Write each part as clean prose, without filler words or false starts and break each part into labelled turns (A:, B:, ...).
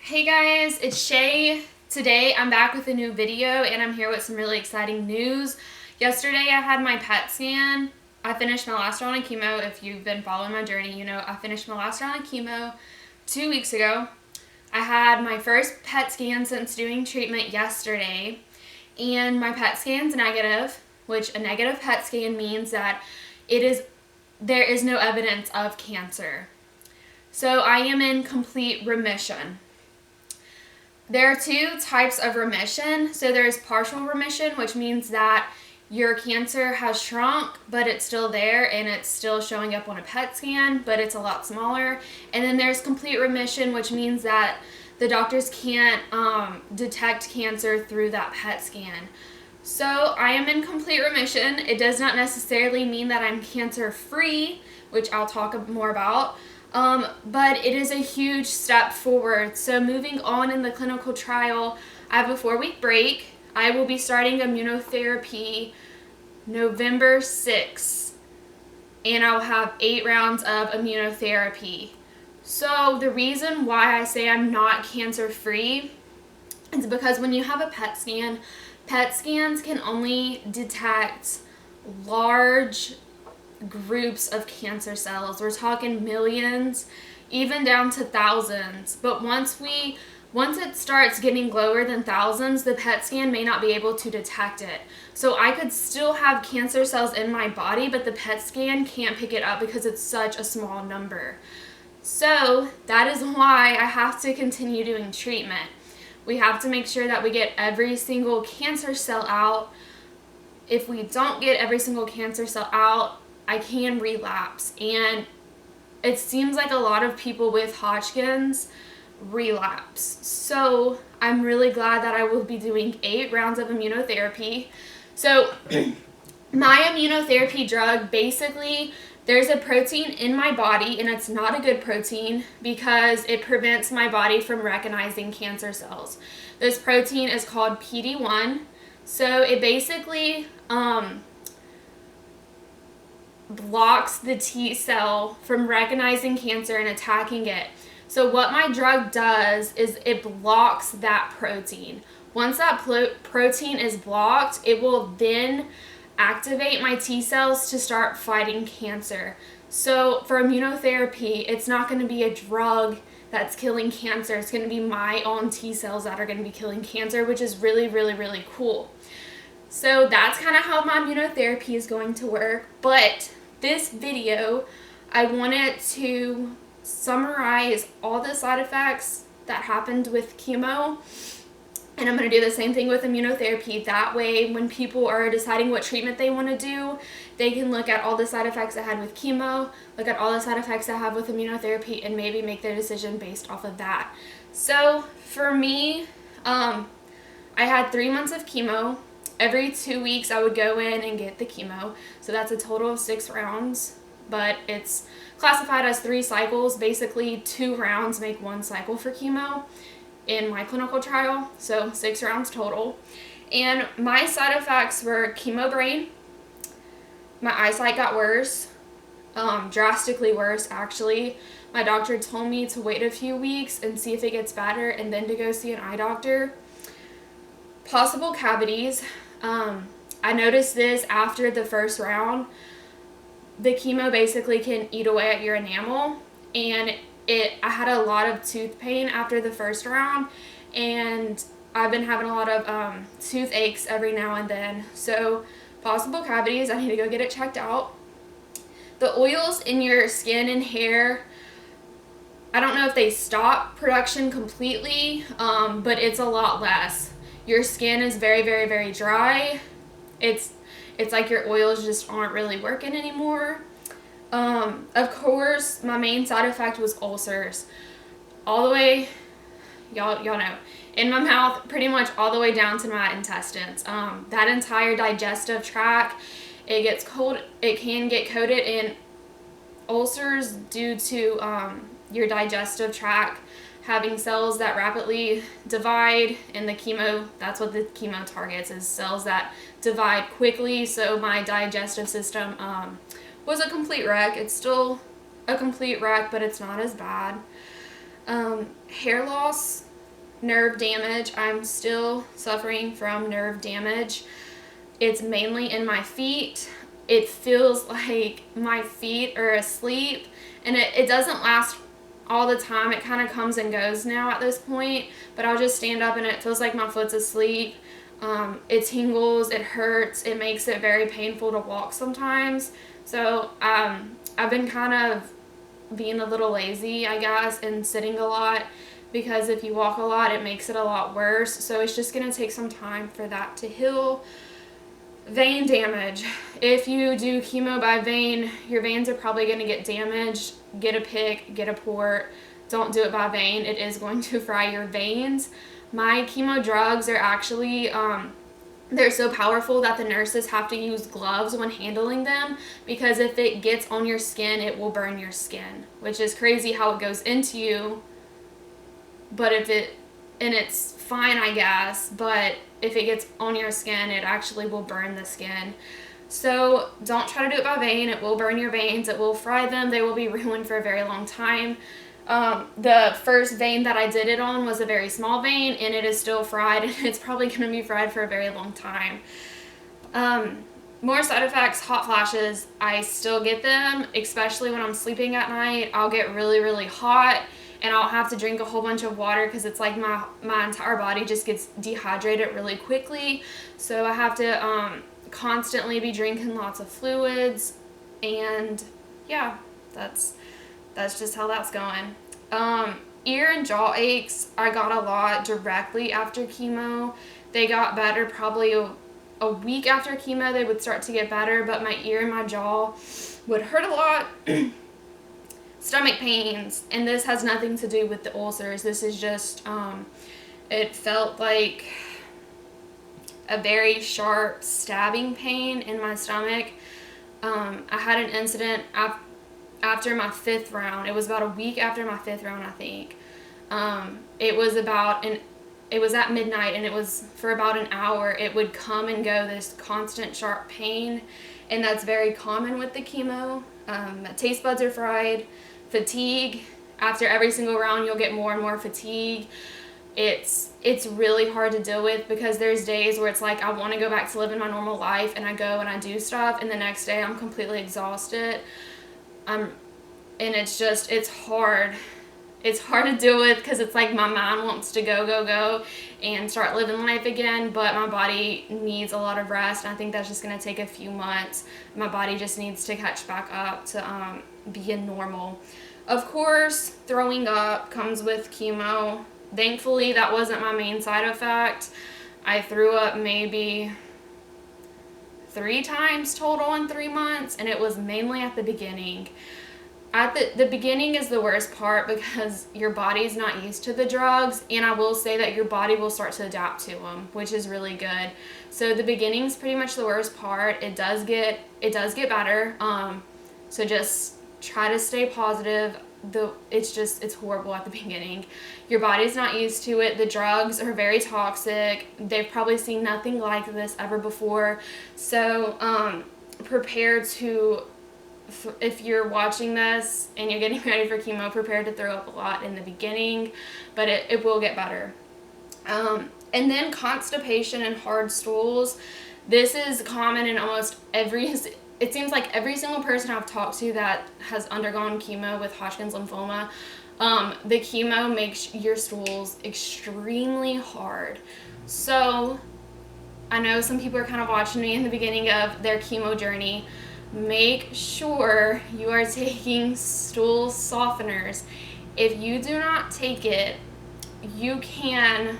A: Hey guys, it's Shay. Today I'm back with a new video and I'm here with some really exciting news. Yesterday I had my PET scan. I finished my last round of chemo. If you've been following my journey, you know I finished my last round of chemo 2 weeks ago. I had my first PET scan since doing treatment yesterday, and my PET scan's negative, which a negative PET scan means that there is no evidence of cancer. So I am in complete remission. There are two types of remission. So there's partial remission, which means that your cancer has shrunk, but it's still there and it's still showing up on a PET scan, but it's a lot smaller. And then there's complete remission, which means that the doctors can't detect cancer through that PET scan. So I am in complete remission. It does not necessarily mean that I'm cancer-free, which I'll talk more about. But it is a huge step forward. So moving on in the clinical trial, I have a 4-week break. I will be starting immunotherapy November 6th, and I'll have 8 rounds of immunotherapy. So the reason why I say I'm not cancer-free is because when you have a PET scan, PET scans can only detect large groups of cancer cells. We're talking millions, even down to thousands. But once it starts getting lower than thousands, the PET scan may not be able to detect it. So I could still have cancer cells in my body, but the PET scan can't pick it up because it's such a small number. So that is why I have to continue doing treatment. We have to make sure that we get every single cancer cell out. If we don't get every single cancer cell out, I can relapse, and it seems like a lot of people with Hodgkin's relapse. So I'm really glad that I will be doing 8 rounds of immunotherapy. So my immunotherapy drug, basically, there's a protein in my body, and it's not a good protein because it prevents my body from recognizing cancer cells. This protein is called PD-1. So it basically blocks the T cell from recognizing cancer and attacking it. So what my drug does is it blocks that protein. Once that protein is blocked, it will then activate my T cells to start fighting cancer. So for immunotherapy, it's not going to be a drug that's killing cancer. It's going to be my own T cells that are going to be killing cancer, which is really, really, really cool. So that's kind of how my immunotherapy is going to work. But this video, I wanted to summarize all the side effects that happened with chemo. And I'm going to do the same thing with immunotherapy. That way, when people are deciding what treatment they want to do, they can look at all the side effects I had with chemo, look at all the side effects I have with immunotherapy, and maybe make their decision based off of that. So for me, I had 3 months of chemo. Every 2 weeks I would go in and get the chemo. So that's a total of 6 rounds, but it's classified as 3 cycles. Basically 2 rounds make 1 cycle for chemo in my clinical trial. So 6 rounds total. And my side effects were chemo brain. My eyesight got worse, drastically worse actually. My doctor told me to wait a few weeks and see if it gets better and then to go see an eye doctor. Possible cavities. I noticed this after the first round. The chemo basically can eat away at your enamel, and I had a lot of tooth pain after the first round, and I've been having a lot of toothaches every now and then. So possible cavities, I need to go get it checked out. The oils in your skin and hair, I don't know if they stop production completely, but it's a lot less. Your skin is very, very, very dry. It's like your oils just aren't really working anymore. Of course, my main side effect was ulcers. All the way, y'all know, in my mouth, pretty much all the way down to my intestines. That entire digestive tract, it can get coated in ulcers due to your digestive tract having cells that rapidly divide, and the chemo, that's what the chemo targets, is cells that divide quickly. So my digestive system was a complete wreck. It's still a complete wreck, but it's not as bad. Hair loss, nerve damage. I'm still suffering from nerve damage. It's mainly in my feet. It feels like my feet are asleep, and it doesn't last all the time. It kind of comes and goes now at this point, but I'll just stand up and it feels like my foot's asleep. It tingles, it hurts, it makes it very painful to walk sometimes. So I've been kind of being a little lazy, I guess, and sitting a lot, because if you walk a lot, it makes it a lot worse. So it's just going to take some time for that to heal. Vein damage. If you do chemo by vein, your veins are probably going to get damaged. Get a pick, get a port. Don't do it by vein. It is going to fry your veins. My chemo drugs are actually, they're so powerful that the nurses have to use gloves when handling them, because if it gets on your skin, it will burn your skin, which is crazy how it goes into you. But and it's fine, I guess, but if it gets on your skin, it actually will burn the skin. So don't try to do it by vein. It will burn your veins. It will fry them. They will be ruined for a very long time. The first vein that I did it on was a very small vein, and it is still fried, and it's probably going to be fried for a very long time. More side effects, hot flashes. I still get them, especially when I'm sleeping at night. I'll get really, really hot, and I'll have to drink a whole bunch of water, because it's like my entire body just gets dehydrated really quickly. So I have to constantly be drinking lots of fluids, and yeah, that's just how that's going. Ear and jaw aches, I got a lot directly after chemo. They got better probably a week after chemo. They would start to get better, but my ear and my jaw would hurt a lot. Stomach pains, and this has nothing to do with the ulcers. This is just, it felt like a very sharp stabbing pain in my stomach. I had an incident after my 5th round. It was about a week after my 5th round, I think. It was at midnight, and it was for about an hour. It would come and go, this constant sharp pain, and that's very common with the chemo. Taste buds are fried. Fatigue. After every single round, you'll get more and more fatigue. It's really hard to deal with, because there's days where it's like I want to go back to living my normal life, and I go and I do stuff, and the next day I'm completely exhausted. And it's hard. It's hard to deal with, because it's like my mind wants to go and start living life again, but my body needs a lot of rest, and I think that's just going to take a few months. My body just needs to catch back up to being normal. Of course, throwing up comes with chemo. Thankfully, that wasn't my main side effect. I threw up maybe 3 times total in 3 months, and it was mainly at the beginning. At the beginning is the worst part, because your body's not used to the drugs, and I will say that your body will start to adapt to them, which is really good. So the beginning's pretty much the worst part. It does get better. So just try to stay positive. It's horrible at the beginning. Your body's not used to it. The drugs are very toxic. They've probably seen nothing like this ever before. So prepare to, if you're watching this and you're getting ready for chemo, prepare to throw up a lot in the beginning, but it will get better. And then constipation and hard stools. This is common in almost it seems like every single person I've talked to that has undergone chemo with Hodgkin's lymphoma. The chemo makes your stools extremely hard. So I know some people are kind of watching me in the beginning of their chemo journey. Make sure you are taking stool softeners. If you do not take it, you can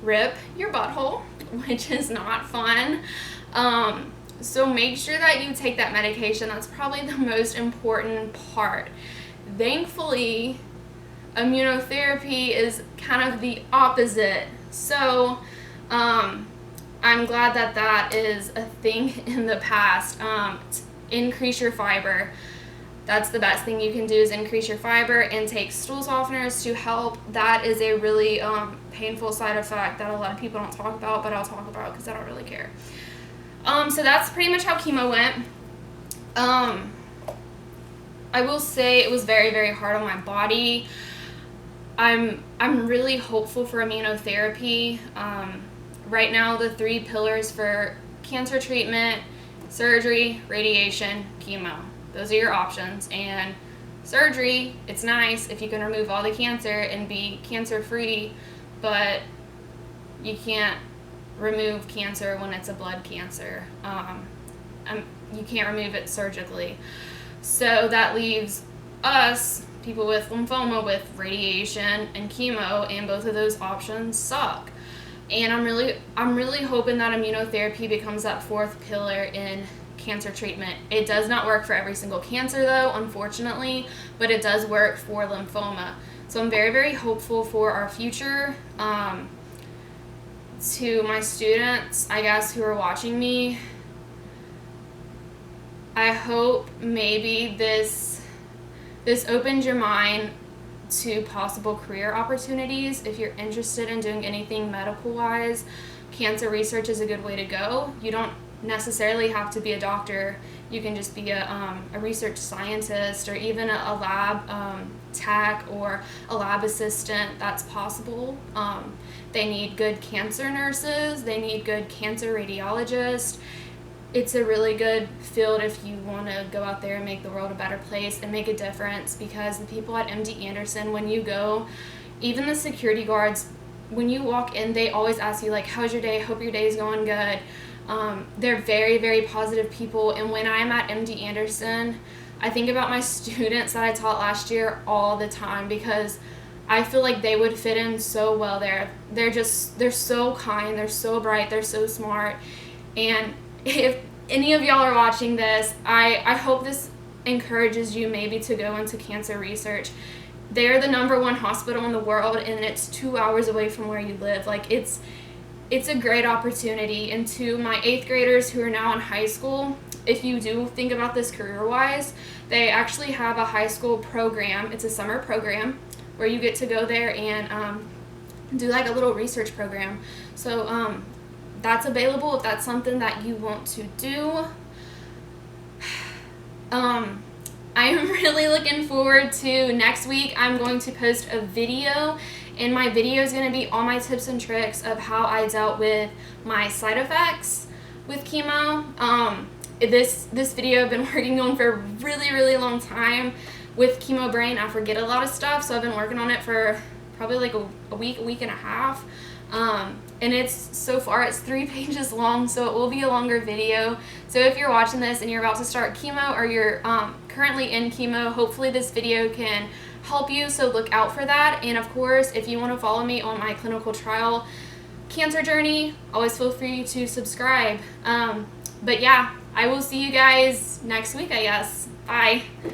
A: rip your butthole, which is not fun. So make sure that you take that medication. That's probably the most important part. Thankfully, immunotherapy is kind of the opposite. So I'm glad that is a thing in the past. Increase your fiber. That's the best thing you can do, is increase your fiber and take stool softeners to help. That is a really painful side effect that a lot of people don't talk about, but I'll talk about because I don't really care. So that's pretty much how chemo went. I will say it was very, very hard on my body. I'm really hopeful for immunotherapy. Right now, the 3 pillars for cancer treatment: surgery, radiation, chemo. Those are your options. And surgery, it's nice if you can remove all the cancer and be cancer free, but you can't remove cancer when it's a blood cancer. You can't remove it surgically. So that leaves us, people with lymphoma, with radiation and chemo, and both of those options suck. And I'm really hoping that immunotherapy becomes that 4th pillar in cancer treatment. It does not work for every single cancer though, unfortunately, but it does work for lymphoma. So I'm very, very hopeful for our future. To my students, I guess, who are watching me, I hope maybe this opens your mind to possible career opportunities. If you're interested in doing anything medical-wise, cancer research is a good way to go. You don't necessarily have to be a doctor. You can just be a research scientist, or even a lab tech or a lab assistant. That's possible. They need good cancer nurses. They need good cancer radiologists. It's a really good field if you want to go out there and make the world a better place and make a difference, because the people at MD Anderson, when you go, even the security guards, when you walk in, they always ask you, like, how's your day? Hope your day is going good. They're very, very positive people. And when I'm at MD Anderson, I think about my students that I taught last year all the time, because I feel like they would fit in so well there. They're so kind, they're so bright, they're so smart. And if any of y'all are watching this, I hope this encourages you maybe to go into cancer research. They're the #1 hospital in the world, and it's 2 hours away from where you live. Like, it's a great opportunity. And to my 8th graders who are now in high school, if you do think about this career-wise, they actually have a high school program. It's a summer program where you get to go there and do like a little research program. So that's available if that's something that you want to do. I am really looking forward to next week. I'm going to post a video, and my video is going to be all my tips and tricks of how I dealt with my side effects with chemo. This video I've been working on for a really, really long time. With chemo brain, I forget a lot of stuff, so I've been working on it for probably like a week and a half. And so far it's 3 pages long, so it will be a longer video. So if you're watching this and you're about to start chemo, or you're currently in chemo, hopefully this video can help you, so look out for that. And of course, if you want to follow me on my clinical trial cancer journey, always feel free to subscribe. But yeah, I will see you guys next week, I guess. Bye.